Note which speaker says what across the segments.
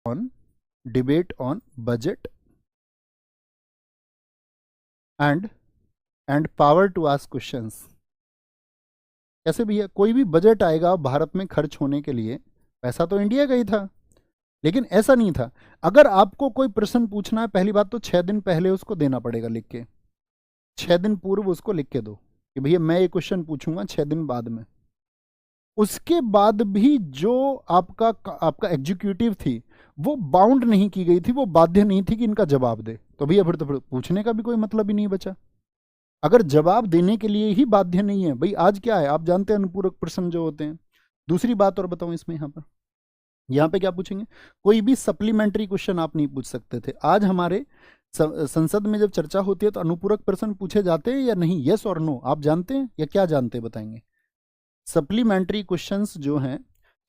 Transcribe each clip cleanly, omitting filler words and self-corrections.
Speaker 1: on debate on budget and power to ask questions। कैसे भैया, कोई भी बजट आएगा भारत में खर्च होने के लिए, पैसा तो इंडिया का ही था, लेकिन ऐसा नहीं था। अगर आपको कोई प्रश्न पूछना है, पहली बात तो 6 दिन पहले उसको देना पड़ेगा लिख के, 6 दिन पूर्व उसको लिख के दो कि भैया मैं ये क्वेश्चन पूछूंगा 6 दिन बाद में। उसके बाद भी जो आपका एग्जीक्यूटिव थी वो बाउंड नहीं की गई थी, वो बाध्य नहीं थी कि इनका जवाब दे, तो भैया फिर तो पूछने का भी कोई मतलब ही नहीं बचा। अगर जवाब देने के लिए ही बाध्य नहीं है भाई, आज क्या है आप जानते हैं, अनुपूरक प्रश्न जो होते हैं। दूसरी बात और बताऊं इसमें, यहाँ पे क्या पूछेंगे, कोई भी सप्लीमेंट्री क्वेश्चन आप नहीं पूछ सकते थे। आज हमारे संसद में जब चर्चा होती है तो अनुपूरक प्रश्न पूछे जाते हैं या नहीं, यस और नो, आप जानते हैं या क्या जानते हैं बताएंगे। सप्लीमेंट्री क्वेश्चंस जो हैं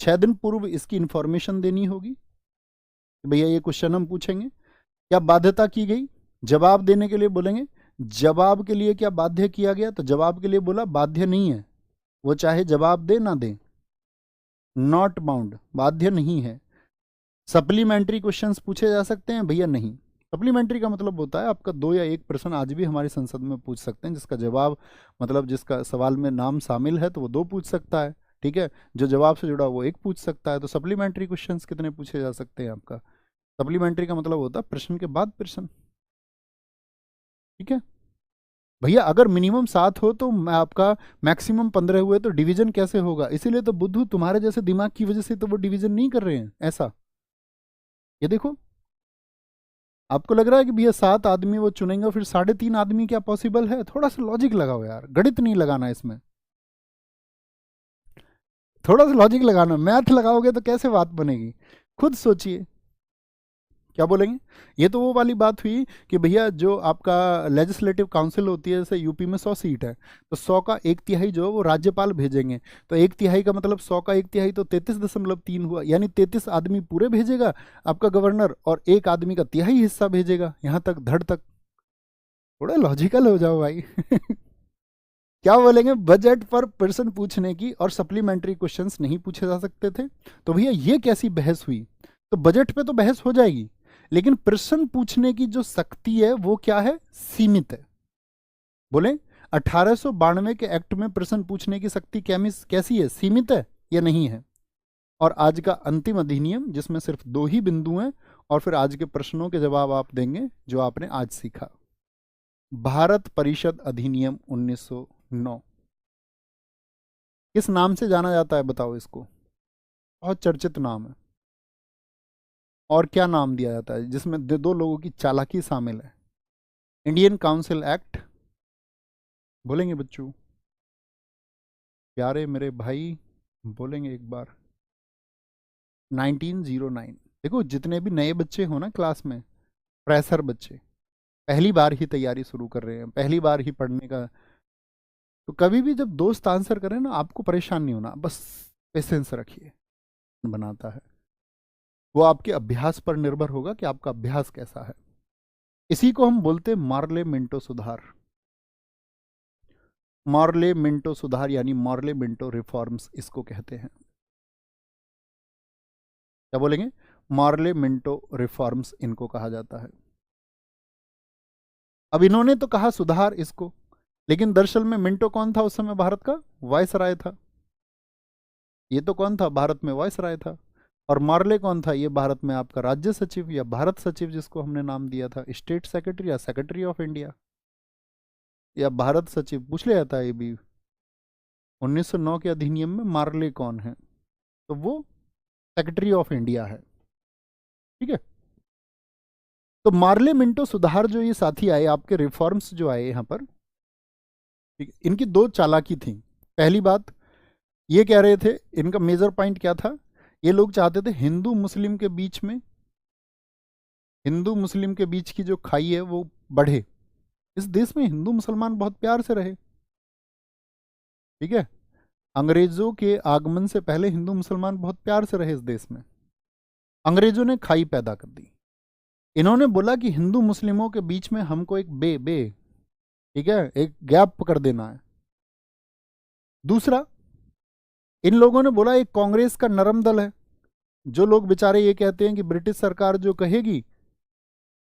Speaker 1: 6 दिन पूर्व इसकी इंफॉर्मेशन देनी होगी कि भैया ये क्वेश्चन हम पूछेंगे। क्या बाध्यता की गई, जवाब देने के लिए बोलेंगे, जवाब के लिए क्या बाध्य किया गया, तो जवाब के लिए बोला बाध्य नहीं है, वो चाहे जवाब दे ना दे, नॉट बाउंड, बाध्य नहीं है। सप्लीमेंट्री क्वेश्चंस पूछे जा सकते हैं भैया, नहीं। सप्लीमेंट्री का मतलब होता है आपका 2 या 1 प्रश्न आज भी हमारी संसद में पूछ सकते हैं, जिसका जवाब मतलब जिसका सवाल में नाम शामिल है तो वो 2 पूछ सकता है, ठीक है, जो जवाब से जुड़ा वो 1 पूछ सकता है। तो सप्लीमेंट्री क्वेश्चंस कितने पूछे जा सकते हैं आपका, सप्लीमेंट्री का मतलब होता है प्रश्न के बाद प्रश्न, ठीक है भैया। अगर मिनिमम 7 हो तो आपका मैक्सिमम 15 हुए तो डिवीजन कैसे होगा, इसीलिए तो बुद्धू तुम्हारे जैसे दिमाग की वजह से तो वो डिवीजन नहीं कर रहे हैं ऐसा। ये देखो, आपको लग रहा है कि भैया 7 आदमी वो चुनेंगे, फिर 3.5 आदमी क्या पॉसिबल है, थोड़ा सा लॉजिक लगाओ यार, गणित नहीं लगाना इसमें, थोड़ा सा लॉजिक लगाना, मैथ लगाओगे तो कैसे बात बनेगी, खुद सोचिए। क्या बोलेंगे, ये तो वो वाली बात हुई कि भैया जो आपका लेजिस्लेटिव काउंसिल होती है, जैसे यूपी में 100 सीट है, तो 100 का 1/3 जो है वो राज्यपाल भेजेंगे, तो 1/3 का मतलब 100 का 1/3 तो 33.3 हुआ, यानी 33 आदमी पूरे भेजेगा आपका गवर्नर, और 1 आदमी का तिहाई हिस्सा भेजेगा, यहाँ तक धड़ तक। थोड़ा लॉजिकल हो जाओ भाई क्या बोलेंगे, बजट पर प्रश्न पूछने की और सप्लीमेंट्री क्वेश्चंस नहीं पूछे जा सकते थे, तो भैया ये कैसी बहस हुई। तो बजट पे तो बहस हो जाएगी, लेकिन प्रश्न पूछने की जो शक्ति है वो क्या है, सीमित है। बोले 1892 के एक्ट में प्रश्न पूछने की शक्ति कैसी है, सीमित है या नहीं है। और आज का अंतिम अधिनियम जिसमें सिर्फ 2 ही बिंदु हैं, और फिर आज के प्रश्नों के जवाब आप देंगे जो आपने आज सीखा। भारत परिषद अधिनियम 1909 किस नाम से जाना जाता है बताओ इसको, बहुत चर्चित नाम है। और क्या नाम दिया जाता है जिसमें 2 लोगों की चालाकी शामिल है, इंडियन काउंसिल एक्ट, बोलेंगे बच्चों, प्यारे मेरे भाई, बोलेंगे एक बार, 1909। देखो जितने भी नए बच्चे हो ना क्लास में, फ्रेशर बच्चे, पहली बार ही तैयारी शुरू कर रहे हैं, पहली बार ही पढ़ने का, तो कभी भी जब दोस्त आंसर करें ना, आपको परेशान नहीं होना, बस पेशेंस रखिए, बनाता है वो आपके अभ्यास पर निर्भर होगा कि आपका अभ्यास कैसा है। इसी को हम बोलते हैं मार्ले मिंटो सुधार, मार्ले मिंटो सुधार यानी मार्ले मिंटो रिफॉर्म्स इसको कहते हैं। क्या बोलेंगे, मार्ले मिंटो रिफॉर्म्स इनको कहा जाता है। अब इन्होंने तो कहा सुधार इसको, लेकिन दरअसल में मिंटो कौन था उस समय, भारत का वायसराय था। ये तो कौन था, भारत में वायसराय था। और मार्ले कौन था, ये भारत में आपका राज्य सचिव या भारत सचिव, जिसको हमने नाम दिया था स्टेट सेक्रेटरी या सेक्रेटरी ऑफ इंडिया या भारत सचिव, पूछ लिया था ये भी। 1909 के अधिनियम में मार्ले कौन है, तो वो सेक्रेटरी ऑफ इंडिया है, ठीक है। तो मार्ले मिंटो सुधार जो ये साथी आए आपके, रिफॉर्म्स जो आए यहाँ पर, ठीक है, इनकी 2 चालाकी थी। पहली बात ये कह रहे थे, इनका मेजर पॉइंट क्या था, ये लोग चाहते थे हिंदू मुस्लिम के बीच में, हिंदू मुस्लिम के बीच की जो खाई है वो बढ़े, इस देश में हिंदू मुसलमान बहुत प्यार से रहे, ठीक है। अंग्रेजों के आगमन से पहले हिंदू मुसलमान बहुत प्यार से रहे इस देश में, अंग्रेजों ने खाई पैदा कर दी। इन्होंने बोला कि हिंदू मुस्लिमों के बीच में हमको एक ठीक है, एक गैप कर देना है। दूसरा, इन लोगों ने बोला एक कांग्रेस का नरम दल है, जो लोग बेचारे ये कहते हैं कि ब्रिटिश सरकार जो कहेगी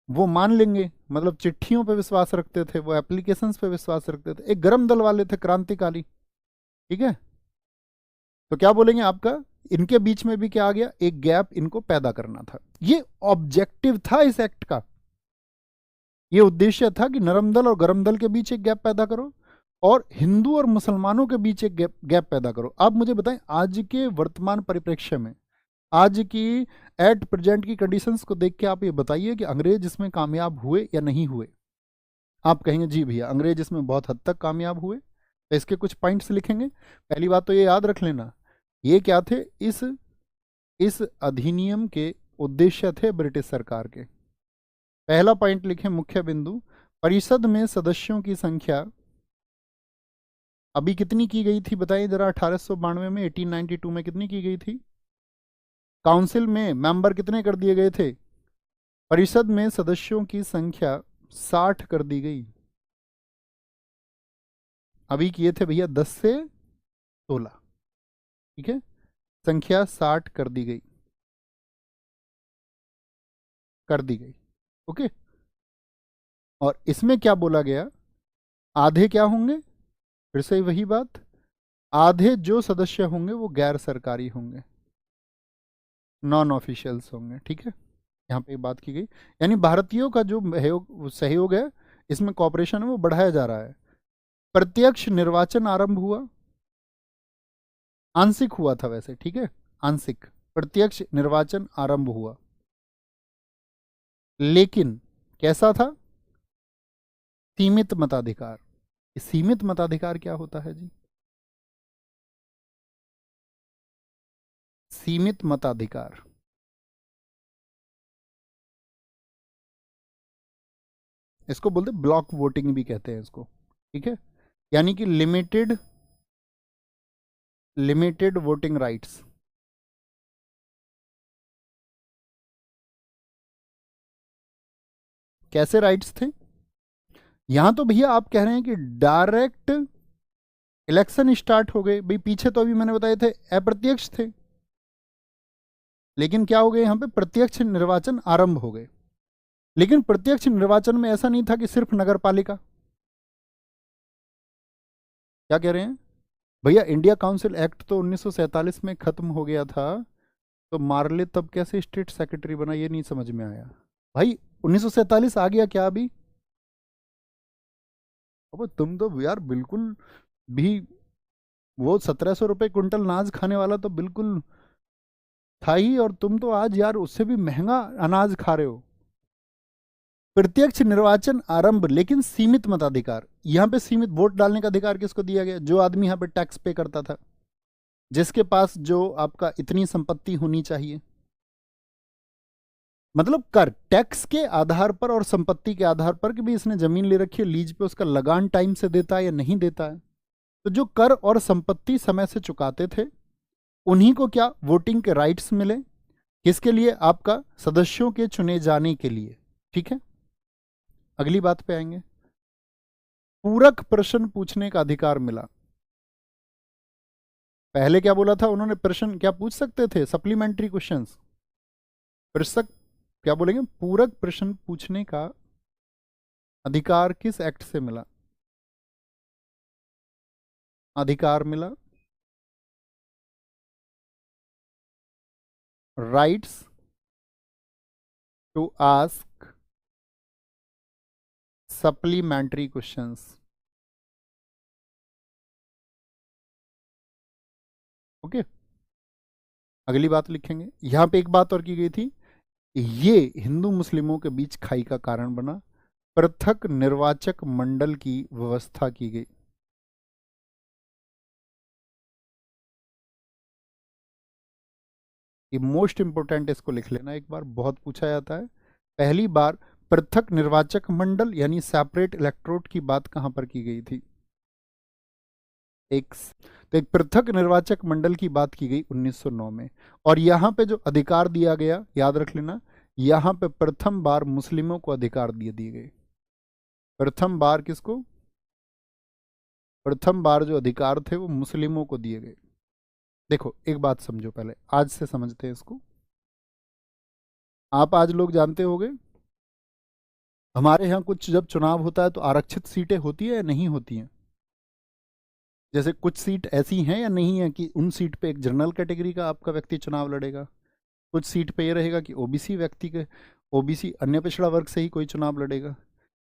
Speaker 1: वो मान लेंगे, मतलब चिट्ठियों पे विश्वास रखते थे, वो एप्लीकेशंस पे विश्वास रखते थे, एक गर्म दल वाले थे, क्रांतिकारी, ठीक है। तो क्या बोलेंगे आपका, इनके बीच में भी क्या आ गया, एक गैप इनको पैदा करना था। ये ऑब्जेक्टिव था इस एक्ट का, ये उद्देश्य था कि नरम दल और गरम दल के बीच एक गैप पैदा करो और हिंदू और मुसलमानों के बीच एक गैप पैदा करो। आप मुझे बताएं, आज के वर्तमान परिप्रेक्ष्य में, आज की एट प्रेजेंट की कंडीशंस को देख के आप ये बताइए कि अंग्रेज इसमें कामयाब हुए या नहीं हुए। आप कहेंगे जी भैया अंग्रेज इसमें बहुत हद तक कामयाब हुए, तो इसके कुछ पॉइंट्स लिखेंगे। पहली बात तो ये याद रख लेना, ये क्या थे, इस अधिनियम के उद्देश्य थे ब्रिटिश सरकार के। पहला पॉइंट लिखें, मुख्य बिंदु, परिषद में सदस्यों की संख्या अभी कितनी की गई थी बताइए जरा, 1892 में, 1892 में कितनी की गई थी? काउंसिल में मेंबर कितने कर दिए गए थे? परिषद में सदस्यों की संख्या 60 कर दी गई। अभी किए थे भैया 10 से 16, ठीक है, संख्या 60 कर दी गई, कर दी गई, ओके। और इसमें क्या बोला गया, आधे क्या होंगे, फिर से वही बात, आधे जो सदस्य होंगे वो गैर सरकारी होंगे, नॉन ऑफिशियल्स होंगे, ठीक है। यहाँ पे बात की गई, यानी भारतीयों का जो सहयोग है इसमें, कॉपरेशन है, वो बढ़ाया जा रहा है। प्रत्यक्ष निर्वाचन आरंभ हुआ, आंशिक हुआ था वैसे, ठीक है, आंशिक प्रत्यक्ष निर्वाचन आरंभ हुआ, लेकिन कैसा था, सीमित मताधिकार। सीमित मताधिकार क्या होता है जी? सीमित मताधिकार, इसको बोलते ब्लॉक वोटिंग भी कहते हैं इसको, ठीक है, यानी कि लिमिटेड वोटिंग राइट्स। कैसे राइट्स थे? यहां तो भैया आप कह रहे हैं कि डायरेक्ट इलेक्शन स्टार्ट हो गए भाई, पीछे तो अभी मैंने बताए थे अप्रत्यक्ष थे, लेकिन क्या हो गए यहां पे, प्रत्यक्ष निर्वाचन आरंभ हो गए। लेकिन प्रत्यक्ष निर्वाचन में ऐसा नहीं था कि सिर्फ नगर पालिका। क्या कह रहे हैं भैया, इंडिया काउंसिल एक्ट तो 1947 में खत्म हो गया था, तो मार्ले तब कैसे स्टेट सेक्रेटरी बना, ये नहीं समझ में आया भाई। 1947 आ गया क्या अभी? अब तुम तो यार बिल्कुल भी, वो 1700 रुपये क्विंटल नाज खाने वाला तो बिल्कुल था ही, और तुम तो आज यार उससे भी महंगा अनाज खा रहे हो। प्रत्यक्ष निर्वाचन आरंभ, लेकिन सीमित मताधिकार। यहां पे सीमित वोट डालने का अधिकार किसको दिया गया? जो आदमी यहां पे टैक्स पे करता था, जिसके पास जो आपका इतनी संपत्ति होनी चाहिए, मतलब कर टैक्स के आधार पर और संपत्ति के आधार पर कि भी इसने जमीन ले रखी है लीज पे, उसका लगान टाइम से देता है या नहीं देता है। तो जो कर और संपत्ति समय से चुकाते थे उन्हीं को क्या वोटिंग के राइट्स मिले, किसके लिए? आपका सदस्यों के चुने जाने के लिए, ठीक है। अगली बात पे आएंगे, पूरक प्रश्न पूछने का अधिकार मिला। पहले क्या बोला था उन्होंने, प्रश्न क्या पूछ सकते थे, सप्लीमेंट्री क्वेश्चंस, प्रश्न क्या बोलेंगे, पूरक प्रश्न पूछने का अधिकार किस एक्ट से मिला? अधिकार मिला rights to ask supplementary questions, okay. अगली बात लिखेंगे, यहां पे एक बात और की गई थी, ये हिंदू मुस्लिमों के बीच खाई का कारण बना, पृथक निर्वाचक मंडल की व्यवस्था की गई। ये मोस्ट इंपोर्टेंट, इसको लिख लेना एक बार, बहुत पूछा जाता है। पहली बार पृथक निर्वाचक मंडल यानी सेपरेट इलेक्ट्रोड की बात कहां पर की गई थी? एक तो एक पृथक निर्वाचक मंडल की बात की गई 1909 में, और यहां पे जो अधिकार दिया गया याद रख लेना, यहां पे प्रथम बार मुस्लिमों को अधिकार दिए गए। प्रथम बार किसको? प्रथम बार जो अधिकार थे वो मुस्लिमों को दिए गए। देखो एक बात समझो, पहले आज से समझते हैं इसको। आप आज लोग जानते होंगे, हमारे यहाँ कुछ जब चुनाव होता है तो आरक्षित सीटें होती है या नहीं होती हैं? जैसे कुछ सीट ऐसी हैं या नहीं है कि उन सीट पे एक जनरल कैटेगरी का आपका व्यक्ति चुनाव लड़ेगा, कुछ सीट पे ये रहेगा कि ओबीसी व्यक्ति के, ओबीसी अन्य पिछड़ा वर्ग से ही कोई चुनाव लड़ेगा,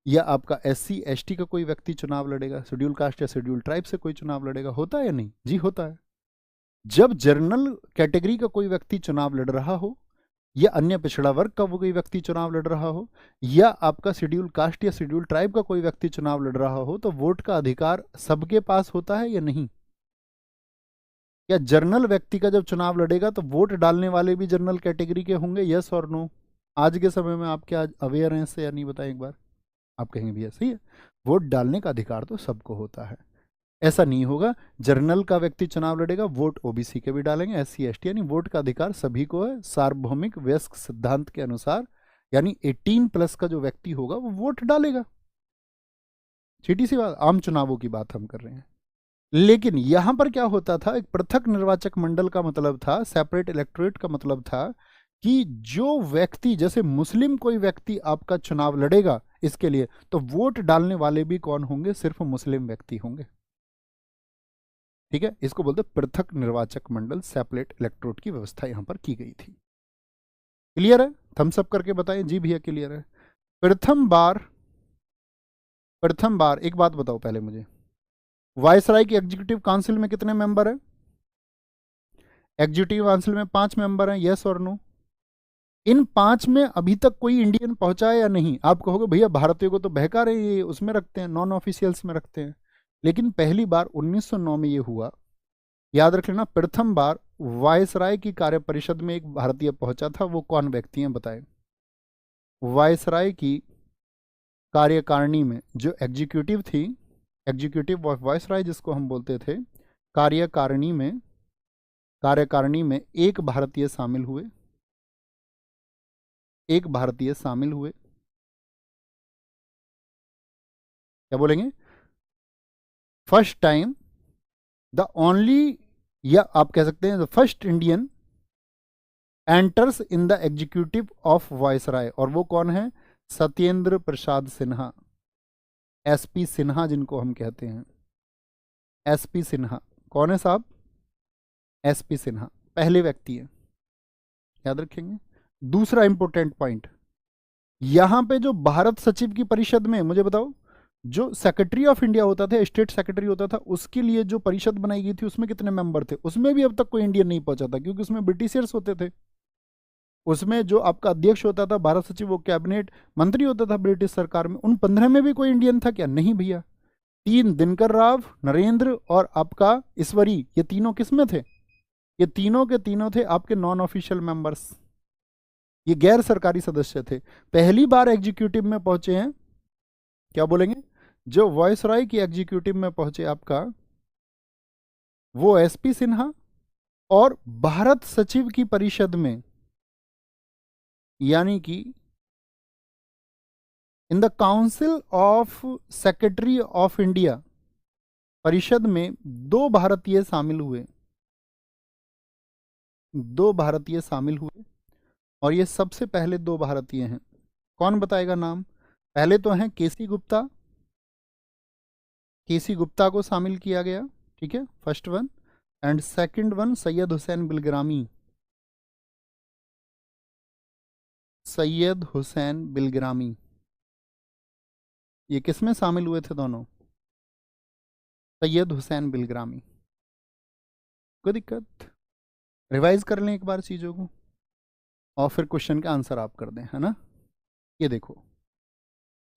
Speaker 1: या आपका एससी एसटी का कोई व्यक्ति चुनाव लड़ेगा, शेड्यूल कास्ट या शेड्यूल ट्राइब से कोई चुनाव लड़ेगा। होता है या नहीं? जी होता है। जब जनरल कैटेगरी का कोई व्यक्ति चुनाव लड़ रहा हो, या अन्य पिछड़ा वर्ग का वो कोई व्यक्ति चुनाव लड़ रहा हो, या आपका शेड्यूल कास्ट या शेड्यूल ट्राइब का कोई व्यक्ति चुनाव लड़ रहा हो, तो वोट का अधिकार सबके पास होता है या नहीं? या जनरल व्यक्ति का जब चुनाव लड़ेगा तो वोट डालने वाले भी जनरल कैटेगरी के होंगे? यस और नो? आज के समय में आप क्या अवेयर हैं इससे या नहीं, बताएं एक बार। आप कहेंगे भैया सही है, वोट डालने का अधिकार तो सबको होता है। ऐसा नहीं होगा, जनरल का व्यक्ति चुनाव लड़ेगा, वोट ओबीसी के भी डालेंगे, एससी एसटी, यानी वोट का अधिकार सभी को है सार्वभौमिक वयस्क सिद्धांत के अनुसार। यानी 18+ का जो व्यक्ति होगा वो वोट डालेगा। सीधी सी बात, आम चुनावों की बात हम कर रहे हैं। लेकिन यहां पर क्या होता था, एक पृथक निर्वाचक मंडल का मतलब था, सेपरेट इलेक्टोरेट का मतलब था कि जो व्यक्ति, जैसे मुस्लिम कोई व्यक्ति आपका चुनाव लड़ेगा इसके लिए, तो वोट डालने वाले भी कौन होंगे? सिर्फ मुस्लिम व्यक्ति होंगे। ठीक है, इसको बोलते पृथक निर्वाचक मंडल, सेपरेट इलेक्टोरेट की व्यवस्था यहां पर की गई थी। क्लियर है? थम्स अप करके बताएं जी भैया क्लियर है। प्रथम बार एक बात बताओ पहले मुझे, वायसराय की एग्जीक्यूटिव काउंसिल में कितने मेंबर हैं? एग्जीक्यूटिव काउंसिल में 5 मेंबर हैं, यस और नो? इन 5 में अभी तक कोई इंडियन पहुंचा है या नहीं? आप कहोगे भैया भारतीयों को तो बहका रहे, ये उसमें रखते हैं, नॉन ऑफिशियल्स में रखते हैं। लेकिन पहली बार 1909 में ये हुआ, याद रख लेना। प्रथम बार वायसराय की कार्य परिषद में एक भारतीय पहुंचा था, वो कौन व्यक्ति हैं बताएं? वायसराय की कार्यकारिणी में जो एग्जीक्यूटिव थी, एग्जीक्यूटिव ऑफ वायसराय जिसको हम बोलते थे, कार्यकारिणी में एक भारतीय शामिल हुए, एक भारतीय शामिल हुए। क्या बोलेंगे? फर्स्ट टाइम, द ओनली, या आप कह सकते हैं the first Indian enters in the executive of viceroy. और वो कौन है? सत्येंद्र प्रसाद सिन्हा, एसपी सिन्हा जिनको हम कहते हैं, एसपी सिन्हा। कौन है साहब? एसपी सिन्हा पहले व्यक्ति है, याद रखेंगे। दूसरा इंपॉर्टेंट पॉइंट, यहां पे जो भारत सचिव की परिषद में, मुझे बताओ, जो सेक्रेटरी ऑफ इंडिया होता था, स्टेट सेक्रेटरी होता था, उसके लिए जो परिषद बनाई गई थी उसमें कितने मेंबर थे? उसमें भी अब तक कोई इंडियन नहीं पहुंचा था, क्योंकि उसमें ब्रिटिशर्स होते थे। उसमें जो आपका अध्यक्ष होता था, भारत सचिव, वो कैबिनेट मंत्री होता था ब्रिटिश सरकार में। उन 15 में भी कोई इंडियन था क्या? नहीं भैया। 3 दिनकर राव, नरेंद्र और आपका ईश्वरी, ये तीनों किस में थे? ये तीनों के तीनों थे आपके नॉन ऑफिशियल मेंबर्स, ये गैर सरकारी सदस्य थे। पहली बार एग्जीक्यूटिव में पहुंचे हैं, क्या बोलेंगे, जो वायसराय की एग्जीक्यूटिव में पहुंचे आपका, वो एसपी सिन्हा। और भारत सचिव की परिषद में, यानी कि in the council of secretary of India परिषद में 2 भारतीय शामिल हुए, 2 भारतीय शामिल हुए। और ये सबसे पहले 2 भारतीय हैं, कौन बताएगा नाम? पहले तो हैं केसी गुप्ता, केसी गुप्ता को शामिल किया गया, ठीक है, first one. And second one Syed Hussain Bilgrami, Syed Hussain Bilgrami. ये किस में शामिल हुए थे दोनों? सैयद हुसैन बिलग्रामी। कोई दिक्कत? रिवाइज कर लें एक बार चीज़ों को, और फिर क्वेश्चन का आंसर आप कर दें, है ना। ये देखो,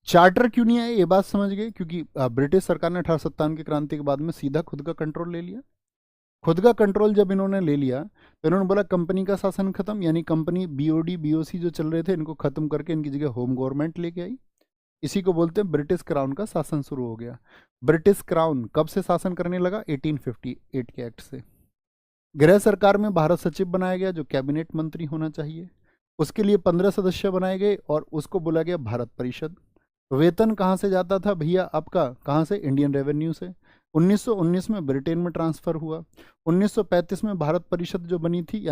Speaker 1: चार्टर क्यों नहीं आया, ये बात समझ गए, क्योंकि ब्रिटिश सरकार ने 1857 की क्रांति के बाद में सीधा खुद का कंट्रोल ले लिया। खुद का कंट्रोल जब इन्होंने ले लिया तो इन्होंने बोला कंपनी का शासन खत्म, यानी कंपनी बीओडी बीओसी जो चल रहे थे इनको खत्म करके इनकी जगह होम गवर्नमेंट लेके आई। इसी को बोलते हैं ब्रिटिश क्राउन का शासन शुरू हो गया। ब्रिटिश क्राउन कब से शासन करने लगा? 1858 के एक्ट से। गृह सरकार में भारत सचिव बनाया गया, जो कैबिनेट मंत्री होना चाहिए। उसके लिए 15 सदस्य बनाए गए और उसको बोला गया भारत परिषद। वेतन कहाँ से जाता था भैया आपका? कहाँ से? इंडियन रेवेन्यू से। 1919 में ब्रिटेन में ट्रांसफर हुआ। 1935 में भारत परिषद जो बनी थी,